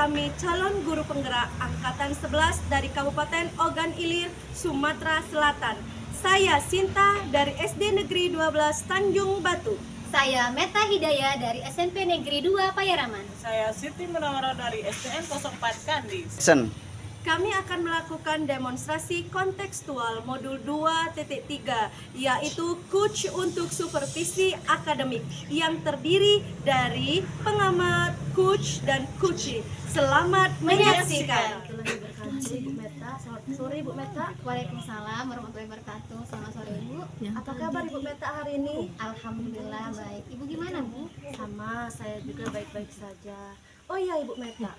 kami calon guru penggerak Angkatan 11 dari Kabupaten Ogan Ilir, Sumatera Selatan. Saya Sinta dari SD Negeri 12 Tanjung Batu. Saya Meta Hidayah dari SMP Negeri 2 Payaraman. Saya Siti Munawara dari SDN 04 Kandis. Kami akan melakukan demonstrasi kontekstual modul 2.3, yaitu coach untuk supervisi akademik yang terdiri dari pengamat, coach, dan coachee. Selamat menyaksikan. Ibu Meta, selamat sore Ibu Meta. Waalaikumsalam warahmatullahi wabarakatuh. Selamat sore Ibu. Apa kabar Ibu Meta hari ini? Alhamdulillah baik. Ibu gimana Bu? Sama, saya juga baik-baik saja. Oh iya Ibu Meta,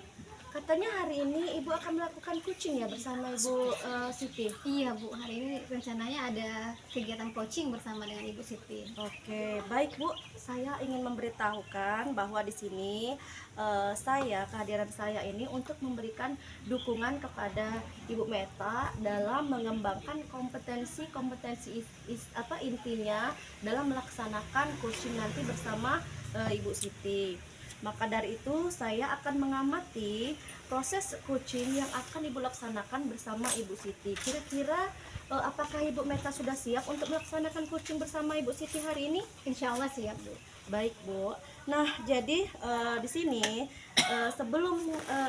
katanya hari ini Ibu akan melakukan coaching ya bersama Ibu Siti. Iya Bu, hari ini rencananya ada kegiatan coaching bersama dengan Ibu Siti. Oke, baik Bu. Saya ingin memberitahukan bahwa di sini kehadiran saya ini untuk memberikan dukungan kepada Ibu Meta dalam mengembangkan kompetensi intinya dalam melaksanakan coaching nanti bersama Ibu Siti. Maka dari itu saya akan mengamati proses coaching yang akan Ibu laksanakan bersama Ibu Siti. Kira-kira apakah Ibu Meta sudah siap untuk melaksanakan coaching bersama Ibu Siti hari ini? Insya Allah siap Bu. Baik Bu. Nah jadi di sini sebelum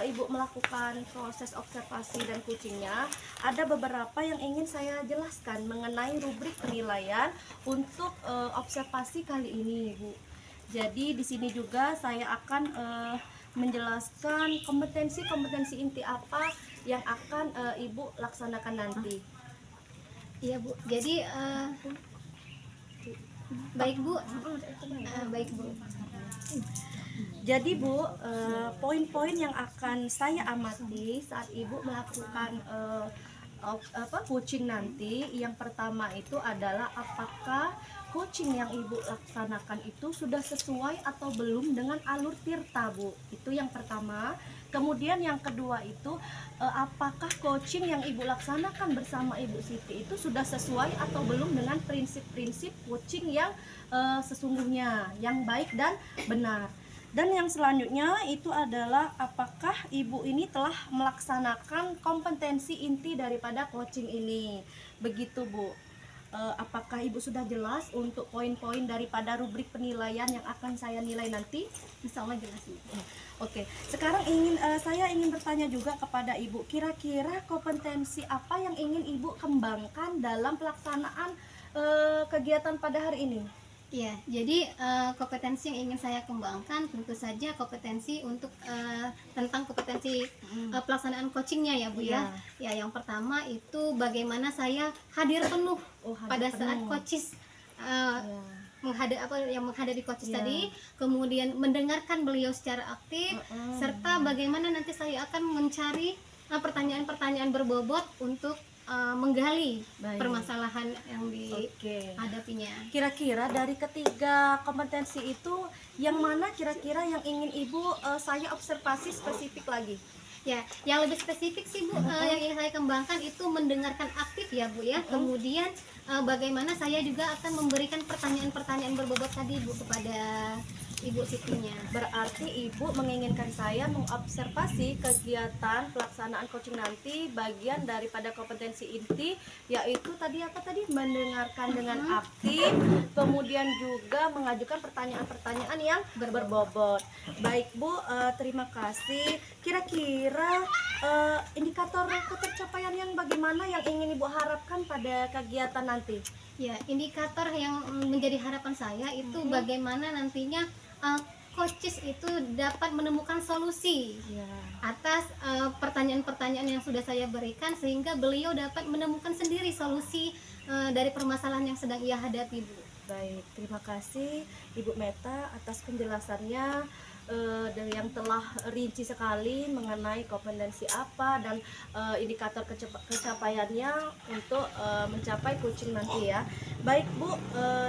Ibu melakukan proses observasi dan coachingnya, ada beberapa yang ingin saya jelaskan mengenai rubrik penilaian untuk observasi kali ini Bu. Jadi di sini juga saya akan menjelaskan kompetensi inti apa yang akan Ibu laksanakan nanti. Iya Bu. Jadi baik Bu. Baik Bu. Jadi Bu, poin-poin yang akan saya amati saat Ibu melakukan coaching nanti, yang pertama itu adalah apakah coaching yang Ibu laksanakan itu sudah sesuai atau belum dengan alur tirta Bu. Itu yang pertama. Kemudian yang kedua itu apakah coaching yang Ibu laksanakan bersama Ibu Siti itu sudah sesuai atau belum dengan prinsip-prinsip coaching yang sesungguhnya, yang baik dan benar. Dan yang selanjutnya itu adalah apakah Ibu ini telah melaksanakan kompetensi inti daripada coaching ini. Begitu Bu. Apakah Ibu sudah jelas untuk poin-poin daripada rubrik penilaian yang akan saya nilai nanti? Insya Allah jelas Bu. Oke, sekarang saya ingin bertanya juga kepada Ibu, kira-kira kompetensi apa yang ingin Ibu kembangkan dalam pelaksanaan kegiatan pada hari ini? Ya, jadi kompetensi yang ingin saya kembangkan tentu saja kompetensi untuk tentang kompetensi pelaksanaan coachingnya ya Bu ya. Ya, yang pertama itu bagaimana saya hadir penuh pada saat coaches menghadapi coaches tadi, kemudian mendengarkan beliau secara aktif, serta bagaimana nanti saya akan mencari pertanyaan-pertanyaan berbobot untuk menggali permasalahan yang dihadapinya. Kira-kira dari ketiga kompetensi itu yang mana kira-kira yang ingin Ibu saya observasi spesifik lagi? Ya, yang lebih spesifik sih Bu, yang ingin saya kembangkan itu mendengarkan aktif ya Bu ya. Kemudian bagaimana saya juga akan memberikan pertanyaan-pertanyaan berbobot tadi Bu kepada Ibu Sitinya. Berarti Ibu menginginkan saya mengobservasi kegiatan pelaksanaan coaching nanti bagian daripada kompetensi inti, yaitu mendengarkan dengan aktif, kemudian juga mengajukan pertanyaan-pertanyaan yang berbobot. Baik Bu, terima kasih. Kira-kira indikator ketercapaian yang bagaimana yang ingin Ibu harapkan pada kegiatan nanti? Ya, indikator yang menjadi harapan saya itu bagaimana nantinya coaches itu dapat menemukan solusi atas pertanyaan-pertanyaan yang sudah saya berikan, sehingga beliau dapat menemukan sendiri solusi dari permasalahan yang sedang ia hadapi Bu. Baik, terima kasih Ibu Meta atas penjelasannya dan yang telah rinci sekali mengenai kompetensi apa dan indikator kecapaiannya untuk mencapai coaching nanti ya. Baik Bu,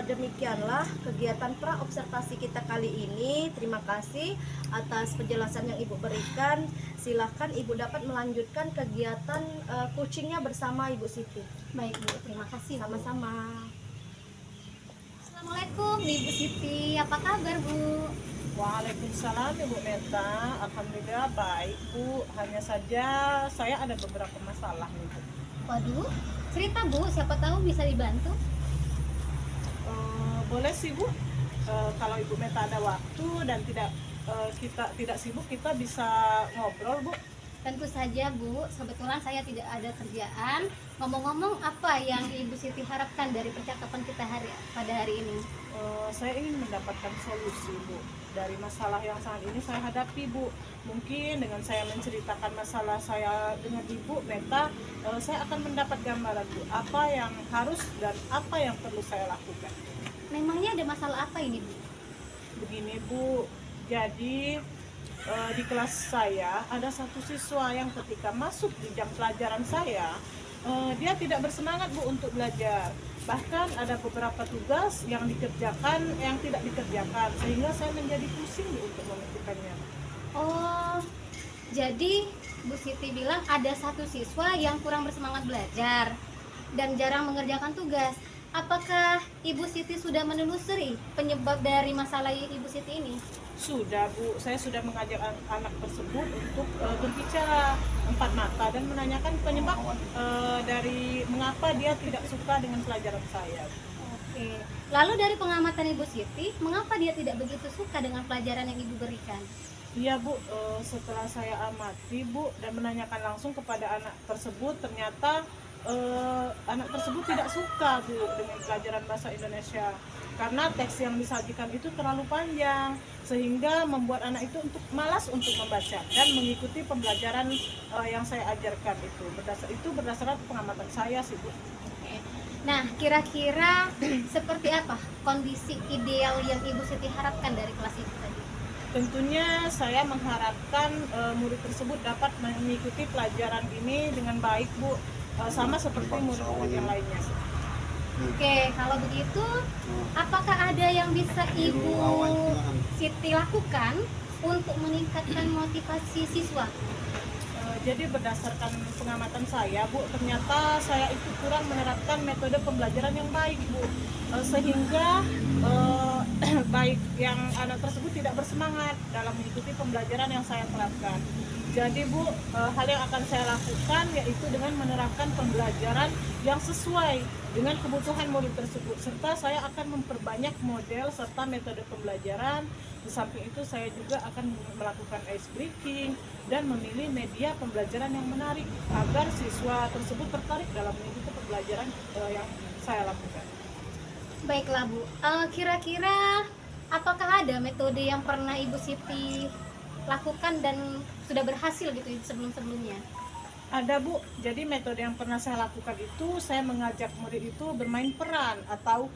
demikianlah kegiatan pra observasi kita kali ini. Terima kasih atas penjelasan yang Ibu berikan. Silahkan Ibu dapat melanjutkan kegiatan coachingnya bersama Ibu Siti. Baik Bu, terima kasih. Sama-sama. Assalamualaikum Ibu Siti, apa kabar Bu? Waalaikumsalam Ibu Meta, alhamdulillah baik Bu. Hanya saja saya ada beberapa masalah nih Bu. Waduh, cerita Bu, siapa tahu bisa dibantu. Boleh sih Bu. Kalau Ibu Meta ada waktu dan kita tidak sibuk, kita bisa ngobrol Bu. Tentu saja Bu, kebetulan saya tidak ada kerjaan. Ngomong-ngomong, apa yang Ibu Siti harapkan dari percakapan kita pada hari ini? Saya ingin mendapatkan solusi Bu dari masalah yang saat ini saya hadapi Bu. Mungkin dengan saya menceritakan masalah saya dengan Ibu Meta, saya akan mendapat gambaran Bu apa yang harus dan apa yang perlu saya lakukan. Memangnya ada masalah apa ini Bu? Begini Bu, jadi di kelas saya ada satu siswa yang ketika masuk di jam pelajaran saya, dia tidak bersemangat Bu untuk belajar. Bahkan ada beberapa tugas yang dikerjakan yang tidak dikerjakan, sehingga saya menjadi pusing Bu untuk mengerjakannya. Oh, jadi Bu Siti bilang ada satu siswa yang kurang bersemangat belajar dan jarang mengerjakan tugas. Apakah Ibu Siti sudah menelusuri penyebab dari masalah Ibu Siti ini? Sudah Bu, saya sudah mengajak anak tersebut untuk berbicara empat mata dan menanyakan penyebab dari mengapa dia tidak suka dengan pelajaran saya. Oke. Lalu dari pengamatan Ibu Siti, mengapa dia tidak begitu suka dengan pelajaran yang Ibu berikan? Iya Bu, setelah saya amati Bu dan menanyakan langsung kepada anak tersebut, ternyata anak tersebut tidak suka Bu dengan pelajaran bahasa Indonesia karena teks yang disajikan itu terlalu panjang, sehingga membuat anak itu malas untuk membaca dan mengikuti pembelajaran yang saya ajarkan itu. Berdasarkan pengamatan saya sih Bu. Nah, kira-kira seperti apa kondisi ideal yang Ibu Siti harapkan dari kelas ini tadi? Tentunya saya mengharapkan murid tersebut dapat mengikuti pelajaran ini dengan baik Bu, sama seperti murid-murid yang lainnya. Oke, kalau begitu, apakah ada yang bisa Ibu Siti lakukan untuk meningkatkan motivasi siswa? Jadi berdasarkan pengamatan saya Bu, ternyata saya itu kurang menerapkan metode pembelajaran yang baik Bu, sehingga baik yang anak tersebut tidak bersemangat dalam mengikuti pembelajaran yang saya terapkan. Jadi Bu, hal yang akan saya lakukan yaitu dengan menerapkan pembelajaran yang sesuai dengan kebutuhan murid tersebut, serta saya akan memperbanyak model serta metode pembelajaran. Di samping itu saya juga akan melakukan ice breaking dan memilih media pembelajaran yang menarik agar siswa tersebut tertarik dalam mengikuti pembelajaran yang saya lakukan. Baiklah Bu, kira-kira apakah ada metode yang pernah Ibu Siti lakukan dan sudah berhasil gitu sebelum-sebelumnya? Ada Bu, jadi metode yang pernah saya lakukan itu saya mengajak murid itu bermain peran atau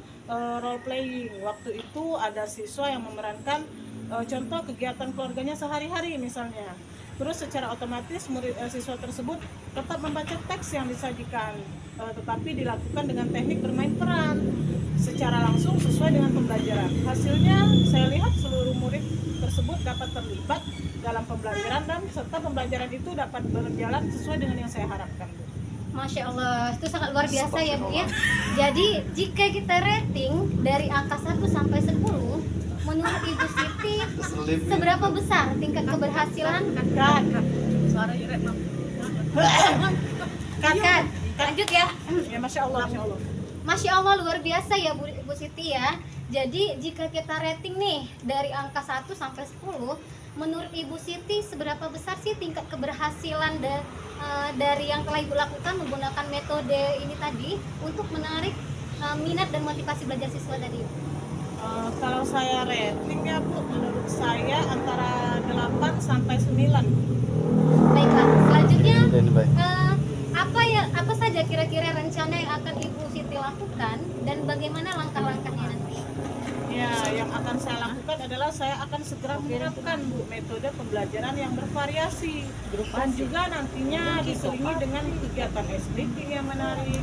role playing. Waktu itu ada siswa yang memerankan contoh kegiatan keluarganya sehari-hari misalnya. Terus secara otomatis siswa tersebut tetap membaca teks yang disajikan, tetapi dilakukan dengan teknik bermain peran secara langsung sesuai dengan pembelajaran. Hasilnya saya lihat seluruh murid tersebut dapat terlibat dalam pembelajaran dan serta pembelajaran itu dapat berjalan sesuai dengan yang saya harapkan Bu. Masya Allah, itu sangat luar biasa ya Bu ya. Jadi jika kita rating dari angka 1 sampai 10, menurut Ibu Siti seberapa besar tingkat keberhasilan? Suara Iret Kakak, lanjut ya. Ya Masya Allah, Masya Allah. Masya Allah, luar biasa ya Bu Siti ya. Jadi jika kita rating nih dari angka 1 sampai 10, menurut Ibu Siti seberapa besar sih tingkat keberhasilan dari yang telah Ibu lakukan menggunakan metode ini tadi untuk menarik minat dan motivasi belajar siswa tadi? Kalau saya ratingnya Bu, menurut saya antara 8 sampai 9. Baiklah, selanjutnya apa saja kira-kira rencana yang akan Ibu Siti lakukan dan bagaimana langkah-langkahnya nanti? Ya, yang akan saya lakukan adalah saya akan segera menerapkan Bu metode pembelajaran yang bervariasi dan juga nantinya diselingi dengan kegiatan SBT yang menarik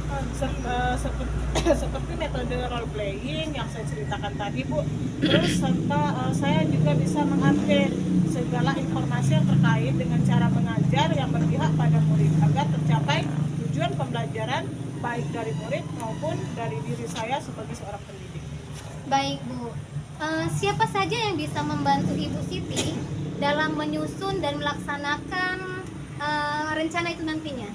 seperti metode role playing yang saya ceritakan tadi Bu. Terus serta saya juga bisa mengupdate segala informasi yang terkait dengan cara mengajar yang berpihak pada murid agar tercapai tujuan pembelajaran baik dari murid maupun dari diri saya sebagai seorang pendidik. Baik Bu, siapa saja yang bisa membantu Ibu Siti dalam menyusun dan melaksanakan rencana itu nantinya?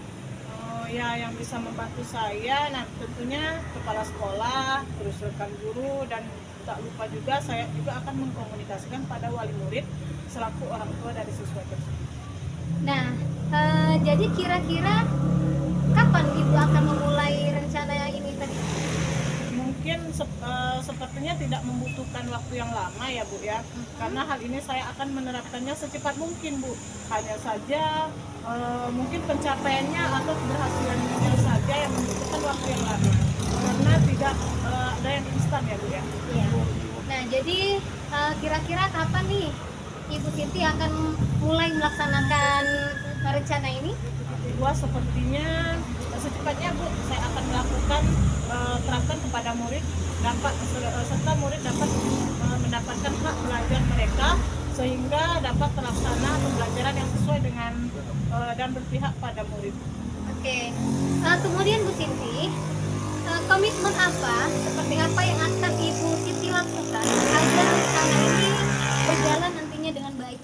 Oh ya, yang bisa membantu saya, nah tentunya kepala sekolah, terus rekan guru, dan tak lupa juga saya juga akan mengkomunikasikan pada wali murid selaku orang tua dari siswa tersebut. Nah, jadi kira-kira kapan Ibu akan memulai rencana ini tadi? Mungkin sepertinya tidak membutuhkan waktu yang lama ya Bu ya, karena hal ini saya akan menerapkannya secepat mungkin Bu. Hanya saja mungkin pencapaiannya atau keberhasilannya saja yang membutuhkan waktu yang lama, karena tidak ada yang instan ya Bu ya. Iya. Nah, jadi kira-kira kapan nih Ibu Siti akan mulai melaksanakan rencana ini? Wah, sepertinya secepatnya Bu, saya akan melakukan terapkan kepada murid serta murid dapat mendapatkan hak belajar mereka sehingga dapat terlaksana pembelajaran yang sesuai dengan dan berpihak pada murid. Oke. Kemudian Bu Siti, komitmen apa seperti apa yang akan Ibu Siti lakukan agar rencana ini berjalan nantinya dengan baik?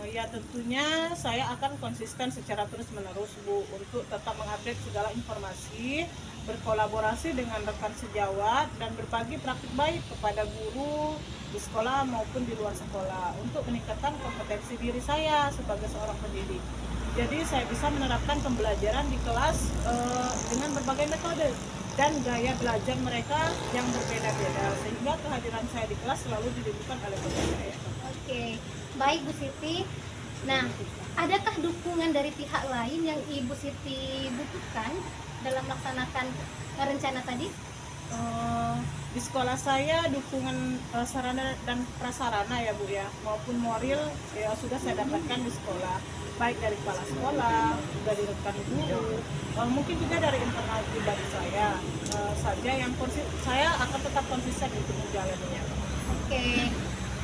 Ya tentunya saya akan konsisten secara terus-menerus Bu untuk tetap mengupdate segala informasi, berkolaborasi dengan rekan sejawat, dan berbagi praktik baik kepada guru di sekolah maupun di luar sekolah untuk meningkatkan kompetensi diri saya sebagai seorang pendidik. Jadi saya bisa menerapkan pembelajaran di kelas dengan berbagai metode dan gaya belajar mereka yang berbeda-beda sehingga kehadiran saya di kelas selalu didukung oleh murid saya. Oke, baik Bu Siti. Nah, adakah dukungan dari pihak lain yang Ibu Siti butuhkan dalam melaksanakan rencana tadi? Di sekolah saya dukungan sarana dan prasarana ya Bu ya, maupun moral ya sudah saya dapatkan di sekolah, baik dari kepala sekolah, dari rekan guru, mungkin juga dari internal pribadi saya saja yang saya akan tetap konsisten untuk menjalaninya. Oke.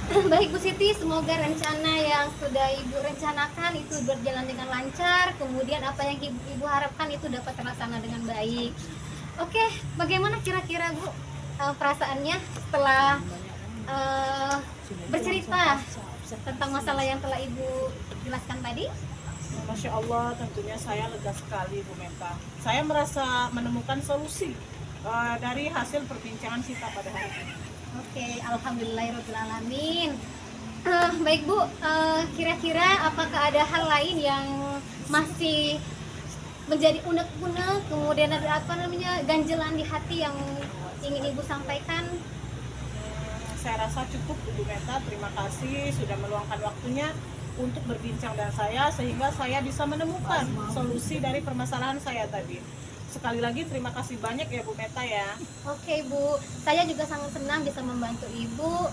Baik Bu Siti, semoga rencana yang sudah Ibu rencanakan itu berjalan dengan lancar, kemudian apa yang Ibu harapkan itu dapat terlaksana dengan baik. Oke, bagaimana kira-kira Bu perasaannya setelah bercerita tentang masalah yang telah Ibu jelaskan tadi? Masya Allah, tentunya saya lega sekali Bu Meta. Saya merasa menemukan solusi dari hasil perbincangan kita pada hari ini. Oke, alhamdulillahirobbilalamin. Baik Bu, kira-kira apakah ada hal lain yang masih menjadi unek-unek, kemudian ada apa namanya ganjelan di hati yang ingin Ibu sampaikan? Saya rasa cukup Bu Meta, terima kasih sudah meluangkan waktunya untuk berbincang dengan saya sehingga saya bisa menemukan solusi dari permasalahan saya tadi. Sekali lagi terima kasih banyak ya Bu Meta ya. Oke Bu, saya juga sangat senang bisa membantu Ibu.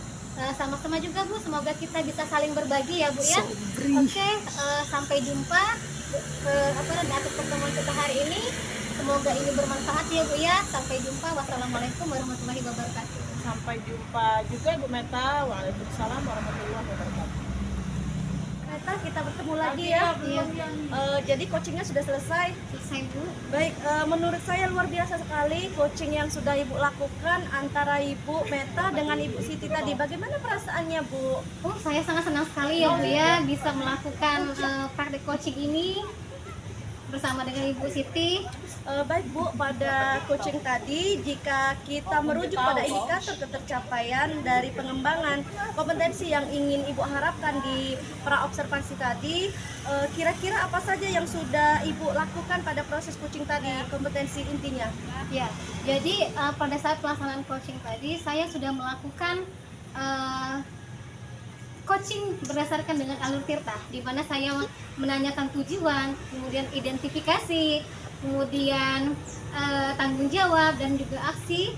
Sama-sama juga Bu, semoga kita bisa saling berbagi ya Bu ya. Oke, sampai jumpa atas pertemuan kita hari ini. Semoga ini bermanfaat ya Bu ya. Sampai jumpa. Wassalamualaikum warahmatullahi wabarakatuh. Sampai jumpa juga Bu Meta. Waalaikumsalam warahmatullahi wabarakatuh. Meta, kita bertemu lagi ya. Iya. Jadi coachingnya sudah selesai. Selesai Bu. Baik, menurut saya luar biasa sekali coaching yang sudah Ibu lakukan antara Ibu Meta dengan Ibu Siti tadi. Bagaimana perasaannya Bu? Oh, saya sangat senang sekali ya Bu ya bisa melakukan praktik coaching ini bersama dengan Ibu Siti. Baik Bu, pada coaching tadi jika kita merujuk pada indikator ketercapaian dari pengembangan kompetensi yang ingin Ibu harapkan di praobservasi tadi, kira-kira apa saja yang sudah Ibu lakukan pada proses coaching tadi, kompetensi intinya? Ya, jadi pada saat pelaksanaan coaching tadi saya sudah melakukan coaching berdasarkan dengan alur tirta, di mana saya menanyakan tujuan, kemudian identifikasi, kemudian tanggung jawab dan juga aksi,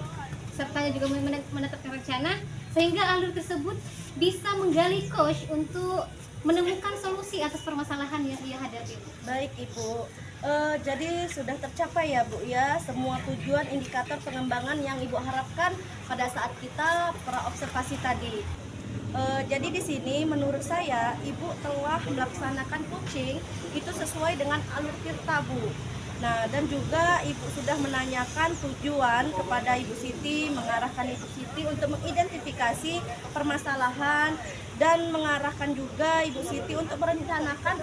serta juga menetapkan rencana, sehingga alur tersebut bisa menggali coach untuk menemukan solusi atas permasalahan yang ia hadapi. Baik Ibu, jadi sudah tercapai ya Bu ya semua tujuan indikator pengembangan yang Ibu harapkan pada saat kita praobservasi tadi. Jadi di sini menurut saya Ibu telah melaksanakan coaching itu sesuai dengan alur tirta Bu. Nah, dan juga Ibu sudah menanyakan tujuan kepada Ibu Siti, mengarahkan Ibu Siti untuk mengidentifikasi permasalahan dan mengarahkan juga Ibu Siti untuk merencanakan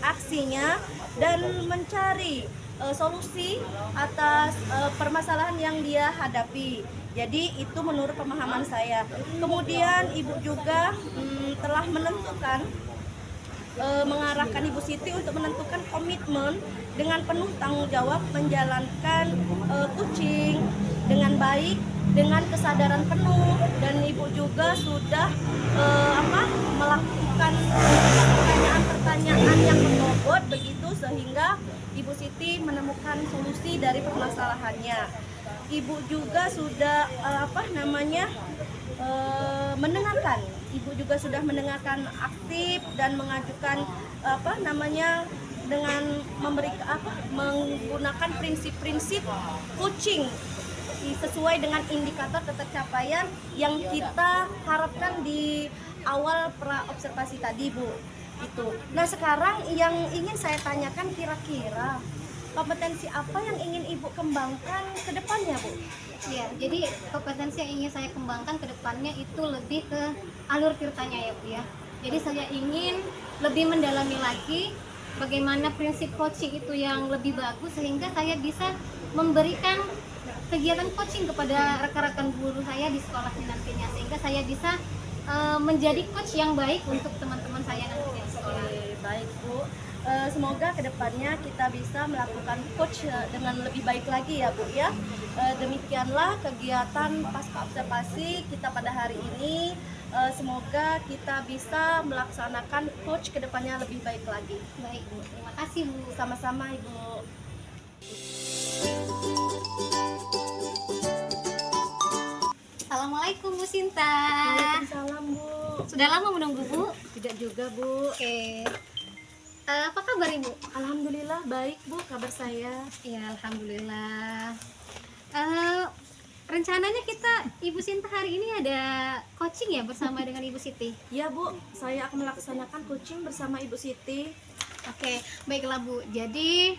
aksinya dan mencari solusi atas permasalahan yang dia hadapi. Jadi itu menurut pemahaman saya. Kemudian Ibu juga telah menentukan mengarahkan Ibu Siti untuk menentukan komitmen dengan penuh tanggung jawab menjalankan kucing dengan baik, dengan kesadaran penuh, dan Ibu juga sudah melakukan pertanyaan-pertanyaan yang berbobot begitu sehingga Ibu Siti menemukan solusi dari permasalahannya. Ibu juga sudah mendengarkan. Ibu juga sudah mendengarkan aktif dan mengajukan dengan menggunakan prinsip-prinsip coaching sesuai dengan indikator ketercapaian yang kita harapkan di awal pra observasi tadi, Bu. Itu. Nah, sekarang yang ingin saya tanyakan, kira-kira kompetensi apa yang ingin Ibu kembangkan ke depannya, Bu? Ya, jadi kompetensi yang ingin saya kembangkan ke depannya itu lebih ke alur tirtanya ya Bu ya. Jadi saya ingin lebih mendalami lagi bagaimana prinsip coaching itu yang lebih bagus sehingga saya bisa memberikan kegiatan coaching kepada rekan-rekan guru saya di sekolahnya nantinya, sehingga saya bisa menjadi coach yang baik untuk teman-teman saya nantinya di sekolah. Baik, Bu. Semoga kedepannya kita bisa melakukan coach dengan lebih baik lagi ya, Bu ya. Demikianlah kegiatan pasca observasi kita pada hari ini. Semoga kita bisa melaksanakan coach kedepannya lebih baik lagi. Baik Bu, terima kasih Bu. Sama-sama, Ibu. Assalamualaikum Bu Sinta. Waalaikumsalam, Bu. Sudah lama menunggu Bu? Tidak juga, Bu. Oke. Apa kabar Ibu? Alhamdulillah baik, Bu, kabar saya. Ya, alhamdulillah. Rencananya kita Ibu Sinta hari ini ada coaching ya bersama dengan Ibu Siti. Ya, Bu, saya akan melaksanakan coaching bersama Ibu Siti. Oke, baiklah Bu. Jadi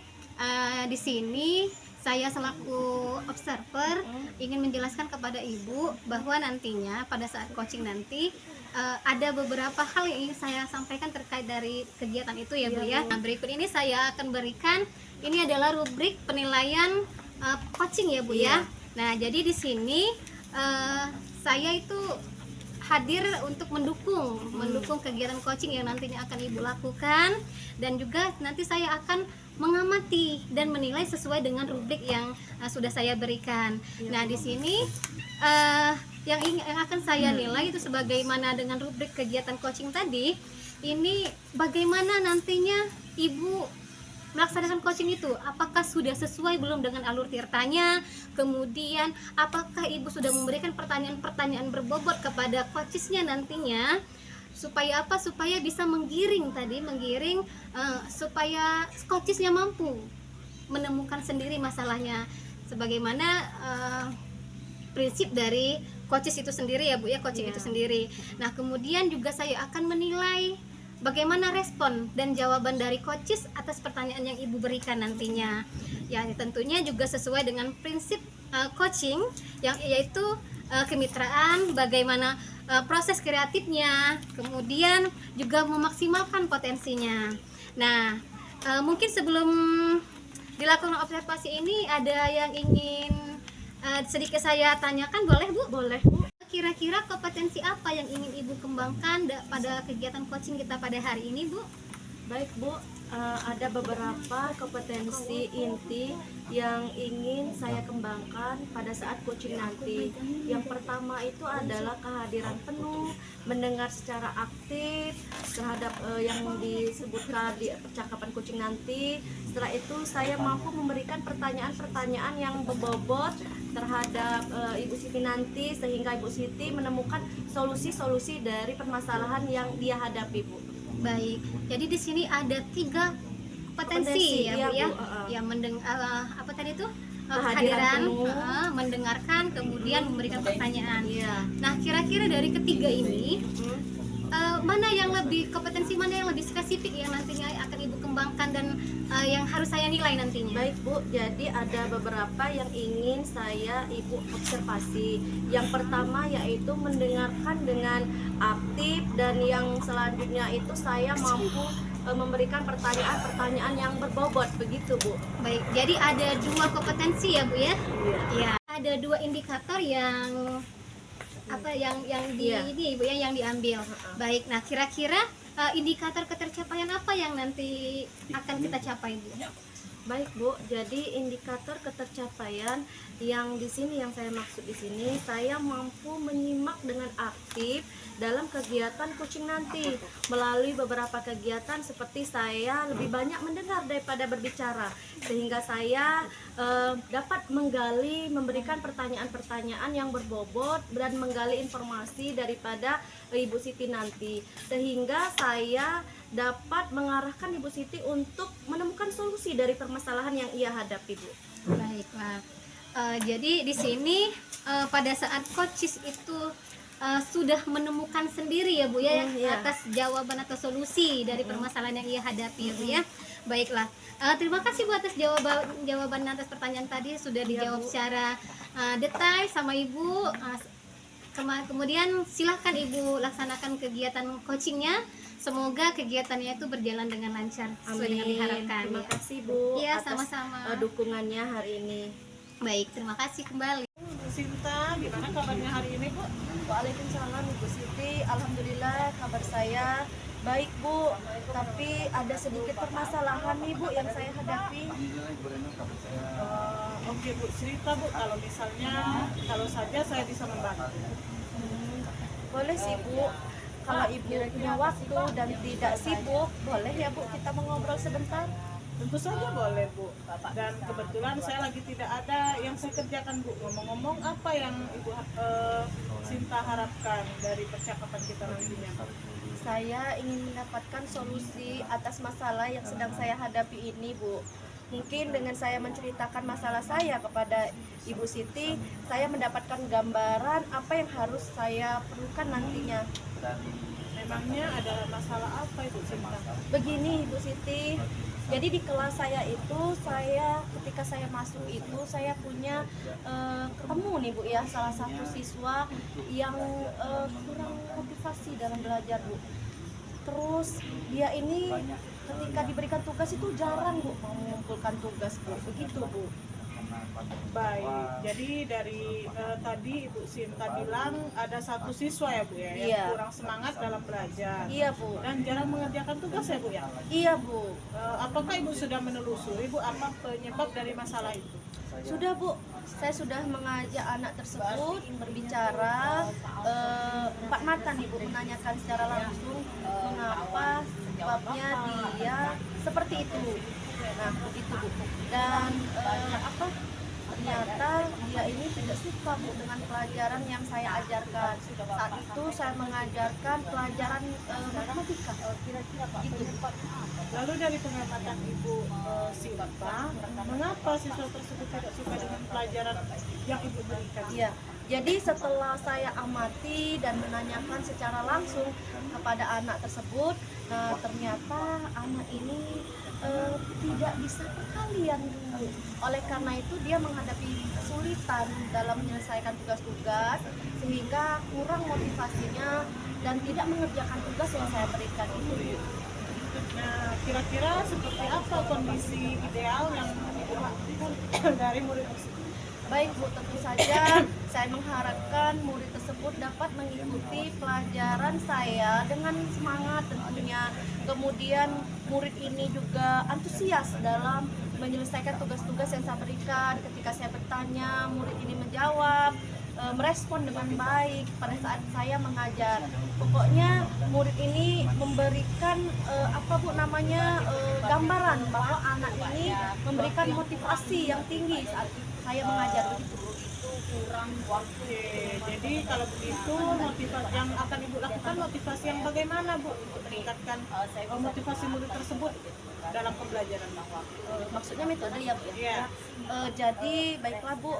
di sini saya selaku observer ingin menjelaskan kepada Ibu bahwa nantinya pada saat coaching nanti ada beberapa hal yang ingin saya sampaikan terkait dari kegiatan itu ya Bu ya. Nah, berikut ini saya akan berikan, ini adalah rubrik penilaian coaching ya Bu ya. Nah, jadi di sini saya itu hadir untuk mendukung kegiatan coaching yang nantinya akan Ibu lakukan, dan juga nanti saya akan mengamati dan menilai sesuai dengan rubrik yang sudah saya berikan. Nah, di sini yang akan saya nilai itu sebagaimana dengan rubrik kegiatan coaching tadi. Ini bagaimana nantinya Ibu melaksanakan coaching itu, apakah sudah sesuai belum dengan alur tirtanya, kemudian apakah Ibu sudah memberikan pertanyaan-pertanyaan berbobot kepada coachesnya nantinya, supaya apa? Supaya bisa menggiring supaya coachesnya mampu menemukan sendiri masalahnya, sebagaimana prinsip dari coaches itu sendiri ya Bu ya, coaching itu sendiri. Nah, kemudian juga saya akan menilai bagaimana respon dan jawaban dari coaches atas pertanyaan yang Ibu berikan nantinya. Ya, tentunya juga sesuai dengan prinsip coaching yang yaitu kemitraan, bagaimana proses kreatifnya, kemudian juga memaksimalkan potensinya. Nah, mungkin sebelum dilakukan observasi ini ada yang ingin sedikit saya tanyakan, boleh Bu? Boleh, Bu. Kira-kira kompetensi apa yang ingin Ibu kembangkan pada kegiatan coaching kita pada hari ini, Bu? Baik, Bu. Ada beberapa kompetensi inti yang ingin saya kembangkan pada saat coaching nanti. Yang pertama itu adalah kehadiran penuh, mendengar secara aktif terhadap yang disebutkan di percakapan coaching nanti. Setelah itu saya mampu memberikan pertanyaan-pertanyaan yang berbobot terhadap Ibu Siti nanti, sehingga Ibu Siti menemukan solusi-solusi dari permasalahan yang dia hadapi, Bu. Baik, jadi di sini ada 3 kompetensi ya Bu ya, yang apa tadi itu kehadiran, mendengarkan, kemudian memberikan pertanyaan. Nah, kira-kira dari ketiga ini, kompetensi mana yang lebih spesifik yang nantinya akan Ibu kembangkan kembangkan dan yang harus saya nilai nantinya? Baik Bu, jadi ada beberapa yang ingin saya Ibu observasi. Yang pertama yaitu mendengarkan dengan aktif, dan yang selanjutnya itu saya mampu memberikan pertanyaan-pertanyaan yang berbobot, begitu Bu. Baik, jadi ada dua kompetensi ya Bu ya? Iya. Ya, ada dua indikator yang apa yang Iya. ini Bu ya, yang diambil. Baik, nah kira-kira indikator ketercapaian apa yang nanti akan kita capai Bu? Baik Bu, jadi indikator ketercapaian yang di sini, yang saya maksud di sini, saya mampu menyimak dengan aktif dalam kegiatan coaching nanti. Melalui beberapa kegiatan seperti saya lebih banyak mendengar daripada berbicara, sehingga saya dapat menggali, memberikan pertanyaan-pertanyaan yang berbobot dan menggali informasi daripada Ibu Siti nanti, sehingga saya dapat mengarahkan Ibu Siti untuk menemukan solusi dari permasalahan yang ia hadapi, Bu. Baiklah. Jadi di sini pada saat coaches itu sudah menemukan sendiri ya Bu ya, Iya. atas jawaban atau solusi dari permasalahan yang ia hadapi ya Bu ya. Baiklah. Terima kasih Bu atas jawaban atas pertanyaan tadi, sudah dijawab Bu. secara detail sama Ibu. Kemudian silahkan Ibu laksanakan kegiatan coachingnya. Semoga kegiatannya itu berjalan dengan lancar sesuai dengan diharapkan. Terima Ya. kasih Bu Iya, atas sama-sama. dukungannya hari ini. Baik, terima kasih kembali. Bu Sinta, gimana kabarnya hari ini Bu? Waalaikumsalam Ibu Siti. Alhamdulillah kabar saya baik Bu, tapi ada sedikit permasalahan nih Bu yang saya hadapi. Oke Bu, cerita Bu, kalau misalnya kalau saja saya bisa membantu. Boleh sih Bu, kalau Ibu punya waktu dan tidak sibuk, boleh ya Bu kita mengobrol sebentar? Tentu saja boleh Bu. Dan kebetulan saya lagi tidak ada yang saya kerjakan Bu. Ngomong-ngomong, apa yang Ibu Sinta harapkan dari percakapan kita nantinya? Saya ingin mendapatkan solusi atas masalah yang sedang saya hadapi ini Bu. Mungkin dengan saya menceritakan masalah saya kepada Ibu Siti, saya mendapatkan gambaran apa yang harus saya perlukan nantinya. Memangnya ada masalah apa Ibu Sinta? Begini Ibu Siti, jadi di kelas saya itu, ketika saya masuk itu saya punya ketemu nih Bu ya, salah satu siswa yang kurang motivasi dalam belajar Bu. Terus dia ini ketika diberikan tugas itu jarang Bu mau mengumpulkan tugas Bu, begitu Bu. Baik, jadi dari tadi Ibu Sinta bilang ada satu siswa ya Bu ya, yang Iya. kurang semangat dalam belajar Iya Bu, dan jarang mengerjakan tugas ya Bu ya. iya Bu. Apakah Ibu sudah menelusuri Bu apa penyebab dari masalah itu? Sudah Bu, saya sudah mengajak anak tersebut berbicara empat mata nih Bu, menanyakan secara langsung mengapa sebabnya dia seperti itu. Nah begitu Bu. Dan ternyata dia ini tidak suka Bu dengan pelajaran yang saya ajarkan. Saat itu saya mengajarkan pelajaran matematika, kira-kira gitu. Lalu dari pengamatan Ibu Sinta, mengapa siswa tersebut tidak suka dengan pelajaran yang Ibu berikan? Iya, jadi setelah saya amati dan menanyakan secara langsung kepada anak tersebut, nah ternyata anak ini tidak bisa perkalian dulu. Oleh karena itu dia menghadapi kesulitan dalam menyelesaikan tugas-tugas, sehingga kurang motivasinya dan tidak mengerjakan tugas yang saya berikan itu. Nah, kira-kira seperti apa kondisi ideal yang Ibu harapkan dari murid tersebut? Baik Bu, tentu saja saya mengharapkan murid tersebut dapat mengikuti pelajaran saya dengan semangat tentunya. Kemudian murid ini juga antusias dalam menyelesaikan tugas-tugas yang saya berikan. Ketika saya bertanya, murid ini menjawab, merespon dengan baik pada saat saya mengajar. Pokoknya murid ini memberikan gambaran bahwa anak ini memberikan motivasi yang tinggi saat saya mengajar begitu. Oke, jadi kalau begitu motivasi yang akan Ibu lakukan motivasi yang bagaimana Bu untuk meningkatkan motivasi murid tersebut? dalam pembelajaran Bu? Maksudnya metode ya Bu ya? Iya. Jadi baiklah Bu,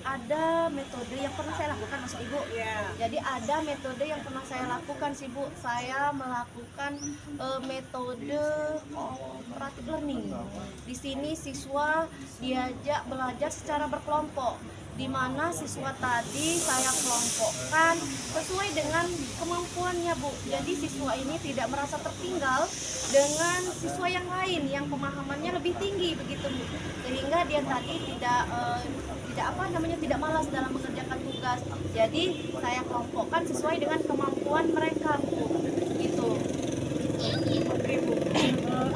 ada metode yang pernah saya lakukan maksud Ibu. Iya. Jadi ada metode yang pernah saya lakukan sih Bu. Saya melakukan metode cooperative learning. Di sini siswa diajak belajar secara berkelompok, di mana siswa tadi saya kelompokkan sesuai dengan kemampuannya Bu. Jadi siswa ini tidak merasa tertinggal dengan siswa yang lain yang pemahamannya lebih tinggi begitu Bu. Sehingga dia tadi tidak malas dalam mengerjakan tugas. Jadi saya kelompokkan sesuai dengan kemampuan mereka Bu. Gitu. Oke Bu.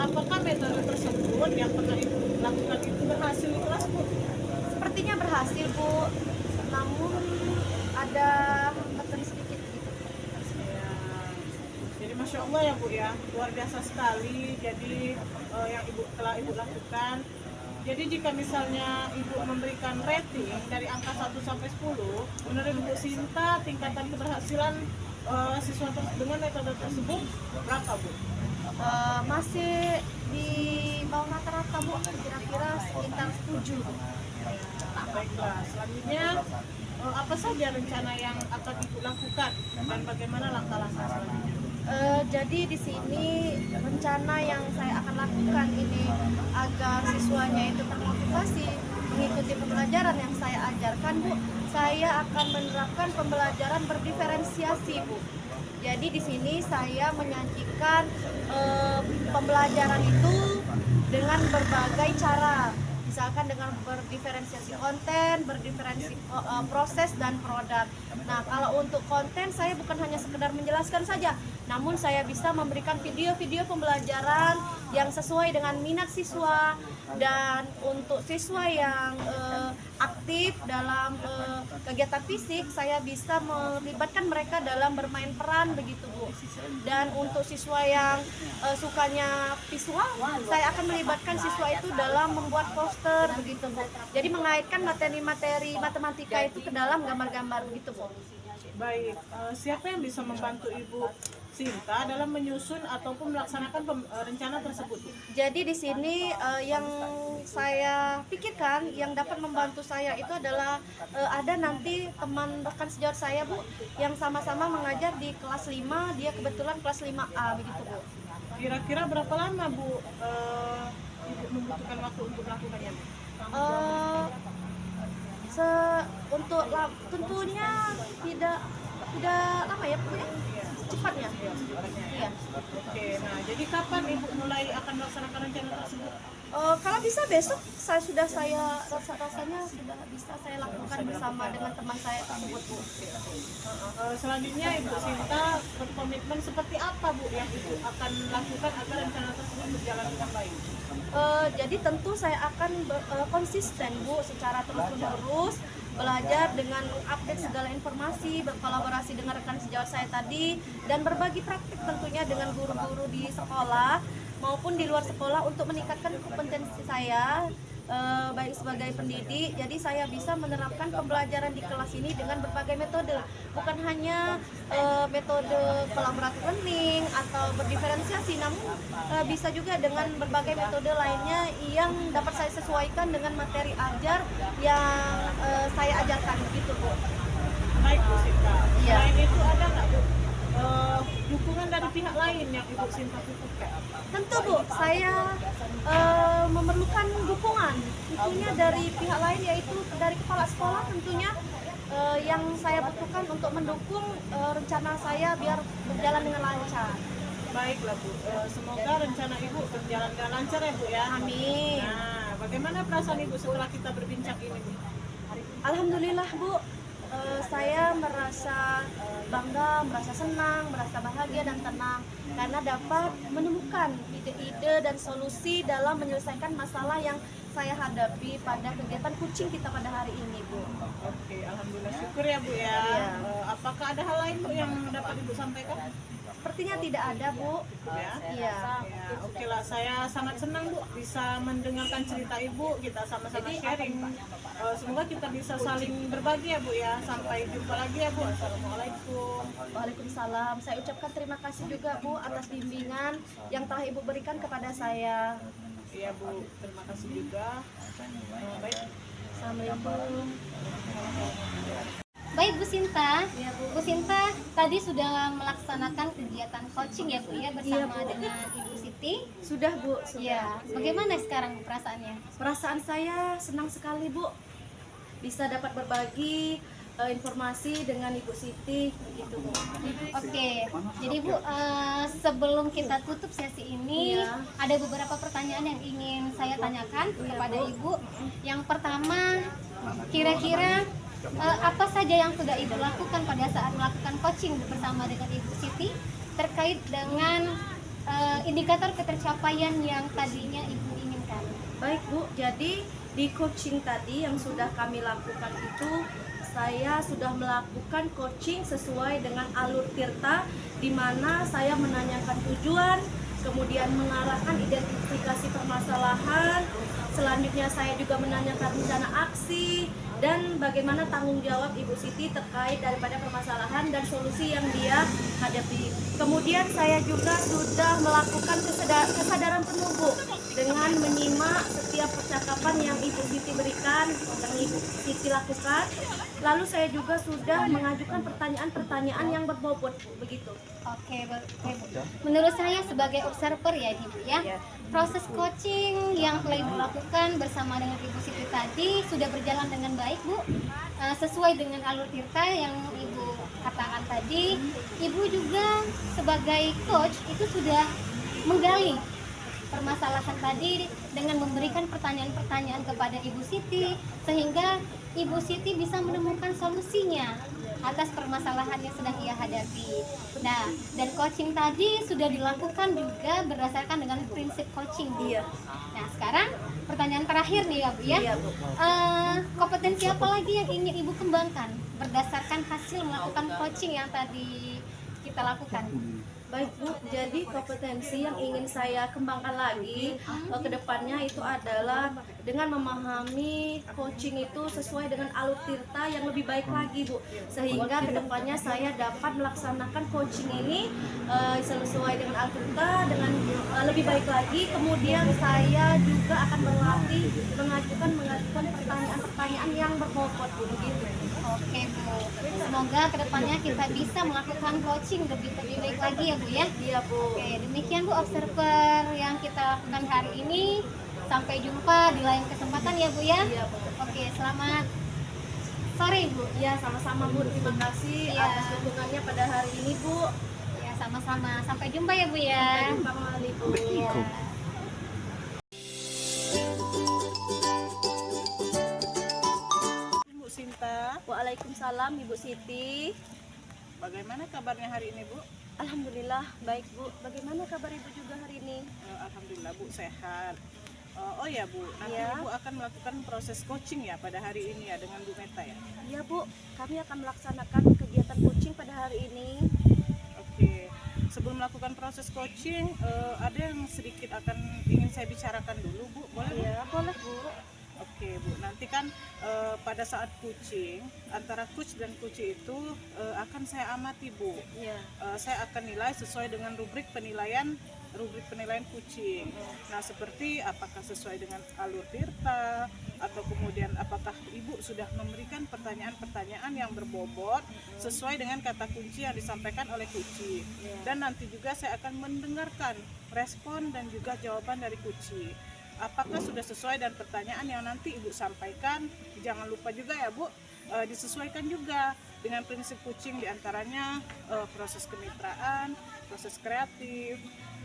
Apakah metode tersebut yang pernah Ibu lakukan itu berhasil di kelas Bu? Sepertinya berhasil Bu. Namun ada hambatan sedikit gitu. Ya. Jadi Masya Allah ya Bu ya, luar biasa sekali. Jadi yang telah Ibu lakukan. Jadi jika misalnya Ibu memberikan rating dari angka 1 sampai 10, menurut Ibu Sinta tingkatan keberhasilan siswa dengan metode tersebut berapa Bu? Masih di bawah rata-rata Bu, kira-kira sekitar 7 Bu. Baiklah, selanjutnya apa saja rencana yang akan Ibu lakukan dan bagaimana langkah-langkah selanjutnya? Jadi di sini rencana yang saya akan lakukan ini agar siswanya itu termotivasi mengikuti pembelajaran yang saya ajarkan Bu. Saya akan menerapkan pembelajaran berdiferensiasi Bu. Jadi di sini saya menyajikan pembelajaran itu dengan berbagai cara. Misalkan dengan berdiferensiasi konten, berdiferensiasi proses dan produk. Nah, kalau untuk konten saya bukan hanya sekedar menjelaskan saja, namun saya bisa memberikan video-video pembelajaran yang sesuai dengan minat siswa. Dan untuk siswa yang aktif dalam kegiatan fisik, saya bisa melibatkan mereka dalam bermain peran begitu Bu. Dan untuk siswa yang sukanya visual, saya akan melibatkan siswa itu dalam membuat poster begitu Bu. Jadi mengaitkan materi-materi matematika itu ke dalam gambar-gambar begitu Bu. Baik, siapa yang bisa membantu Ibu Sinta dalam menyusun ataupun melaksanakan rencana tersebut? Jadi di sini yang saya pikirkan yang dapat membantu saya itu adalah ada nanti teman rekan sejawat saya Bu yang sama-sama mengajar di kelas 5, dia kebetulan kelas 5A begitu Bu. Kira-kira berapa lama Bu Ibu membutuhkan waktu untuk melakukannya Bu? Tentunya tidak lama ya Bu ya, cepatnya. Iya. Oke, nah jadi kapan Ibu mulai akan melaksanakan rencana tersebut? Kalau bisa besok rasanya sudah bisa saya lakukan bersama dengan teman saya tersebut Bu. Selanjutnya Ibu Sinta berkomitmen seperti apa Bu yang Ibu akan lakukan agar rencana tersebut berjalan dengan baik? Jadi tentu saya akan konsisten Bu secara terus-menerus belajar dengan update segala informasi, berkolaborasi dengan rekan sejawat saya tadi, dan berbagi praktik tentunya dengan guru-guru di sekolah maupun di luar sekolah untuk meningkatkan kompetensi saya baik sebagai pendidik. Jadi saya bisa menerapkan pembelajaran di kelas ini dengan berbagai metode, bukan hanya metode collaborative learning atau berdiferensiasi, namun bisa juga dengan berbagai metode lainnya yang dapat saya sesuaikan dengan materi ajar yang saya ajarkan gitu Bu. Baik Bu Sinta. Iya. Selain itu ada nggak Bu dukungan dari pihak lain yang Ibu Sinta butuhkan? Tentu Bu, saya memerlukan dukungan tentunya dari pihak lain, yaitu dari kepala sekolah tentunya yang saya butuhkan untuk mendukung rencana saya biar berjalan dengan lancar. Baiklah Bu, semoga rencana Ibu berjalan dengan lancar ya Bu ya. Amin. Nah, bagaimana perasaan Ibu setelah kita berbincang ini Bu? Alhamdulillah Bu, saya merasa bangga, merasa senang, merasa bahagia dan tenang karena dapat menemukan ide-ide dan solusi dalam menyelesaikan masalah yang saya hadapi pada kegiatan kucing kita pada hari ini Bu. Oke, alhamdulillah syukur ya Bu ya. Iya. Apakah ada hal lain Bu yang dapat Ibu sampaikan? Sepertinya tidak ada, Bu. Ya. Iya. Ya, oke lah, saya sangat senang Bu bisa mendengarkan cerita Ibu, kita sama-sama sharing. Semoga kita bisa saling berbagi ya Bu ya. Sampai jumpa lagi ya Bu. Assalamualaikum. Waalaikumsalam. Saya ucapkan terima kasih juga, Bu, atas bimbingan yang telah Ibu berikan kepada saya. Iya Bu, terima kasih juga. Baik. Assalamualaikum. Baik Bu Sinta, Iya, Bu. Bu Sinta tadi sudah melaksanakan kegiatan coaching ya Bu ya bersama Bu. dengan Ibu Siti. Sudah, Bu. Sudah. Ya, bagaimana sekarang Bu perasaannya? Perasaan saya senang sekali, Bu. Bisa dapat berbagi informasi dengan Ibu Siti begitu, Bu. Oke, jadi Bu sebelum kita tutup sesi ini Iya. ada beberapa pertanyaan yang ingin saya tanyakan kepada Ibu. Yang pertama, kira-kira apa saja yang sudah Ibu lakukan pada saat melakukan coaching bersama dengan Ibu Siti terkait dengan indikator ketercapaian yang tadinya Ibu inginkan? Baik, Bu. Jadi di coaching tadi yang sudah kami lakukan itu, saya sudah melakukan coaching sesuai dengan alur tirta, di mana saya menanyakan tujuan, kemudian mengarahkan identifikasi permasalahan, selanjutnya saya juga menanyakan rencana aksi, dan bagaimana tanggung jawab Ibu Siti terkait daripada permasalahan dan solusi yang dia hadapi. Kemudian saya juga sudah melakukan kesadaran penuh, Bu, dengan menyimak setiap percakapan yang Ibu Siti berikan, yang Ibu Siti lakukan. Lalu saya juga sudah mengajukan pertanyaan-pertanyaan yang berbobot, Bu, begitu. Oke, menurut saya sebagai observer ya Ibu ya, proses coaching yang telah Ibu lakukan bersama dengan Ibu Siti tadi sudah berjalan dengan baik Bu, sesuai dengan alur tirta yang Ibu katakan tadi. Ibu juga sebagai coach itu sudah menggali permasalahan tadi dengan memberikan pertanyaan-pertanyaan kepada Ibu Siti sehingga Ibu Siti bisa menemukan solusinya atas permasalahan yang sedang ia hadapi. Nah, dan coaching tadi sudah dilakukan juga berdasarkan dengan prinsip coaching, Bu. Iya. Nah, sekarang pertanyaan terakhir nih ya Bu ya. Iya, Bu. Kompetensi apa lagi yang ingin Ibu kembangkan berdasarkan hasil melakukan coaching yang tadi kita lakukan? Baik, Bu, jadi kompetensi yang ingin saya kembangkan lagi ke depannya itu adalah dengan memahami coaching itu sesuai dengan alur tirta yang lebih baik lagi, Bu, sehingga ke depannya saya dapat melaksanakan coaching ini sesuai dengan alur tirta dengan lebih baik lagi. Kemudian saya juga akan berlatih mengajukan pertanyaan-pertanyaan yang berbobot, Bu, begitu. Oke Bu, semoga kedepannya kita bisa melakukan coaching lebih baik lagi ya Bu ya. Iya, Bu. Oke, demikian Bu observer yang kita lakukan hari ini. Sampai jumpa di lain kesempatan ya Bu ya. Iya, Bu. Oke, selamat sore Bu. Ya, sama-sama, Bu. Terima kasih Iya. atas dukungannya pada hari ini, Bu. Ya sama-sama. Sampai jumpa ya Bu ya. Sampai jumpa kembali, Bu. Ya. Bu Sinta, Waalaikumsalam, Ibu Siti. bagaimana kabarnya hari ini Bu? Alhamdulillah baik, Bu. Bagaimana kabar Ibu juga hari ini? Alhamdulillah Bu sehat. Oh ya Bu, nanti Ya. Ibu akan melakukan proses coaching ya pada hari ini ya dengan Bu Meta ya. Iya, Bu. Kami akan melaksanakan kegiatan coaching pada hari ini. Oke, sebelum melakukan proses coaching, ada yang sedikit akan ingin saya bicarakan dulu Bu, boleh Bu? Iya, boleh, Bu. Oke Bu, nanti kan pada saat coaching, antara coach dan coach itu akan saya amati Bu. Iya. Saya akan nilai sesuai dengan rubrik penilaian coaching. Nah, seperti apakah sesuai dengan alur tirta atau kemudian apakah Ibu sudah memberikan pertanyaan-pertanyaan yang berbobot sesuai dengan kata kunci yang disampaikan oleh coach. Dan nanti juga saya akan mendengarkan respon dan juga jawaban dari coach. Apakah sudah sesuai dan pertanyaan yang nanti Ibu sampaikan, jangan lupa juga ya Bu, disesuaikan juga dengan prinsip coaching, diantaranya proses kemitraan, proses kreatif,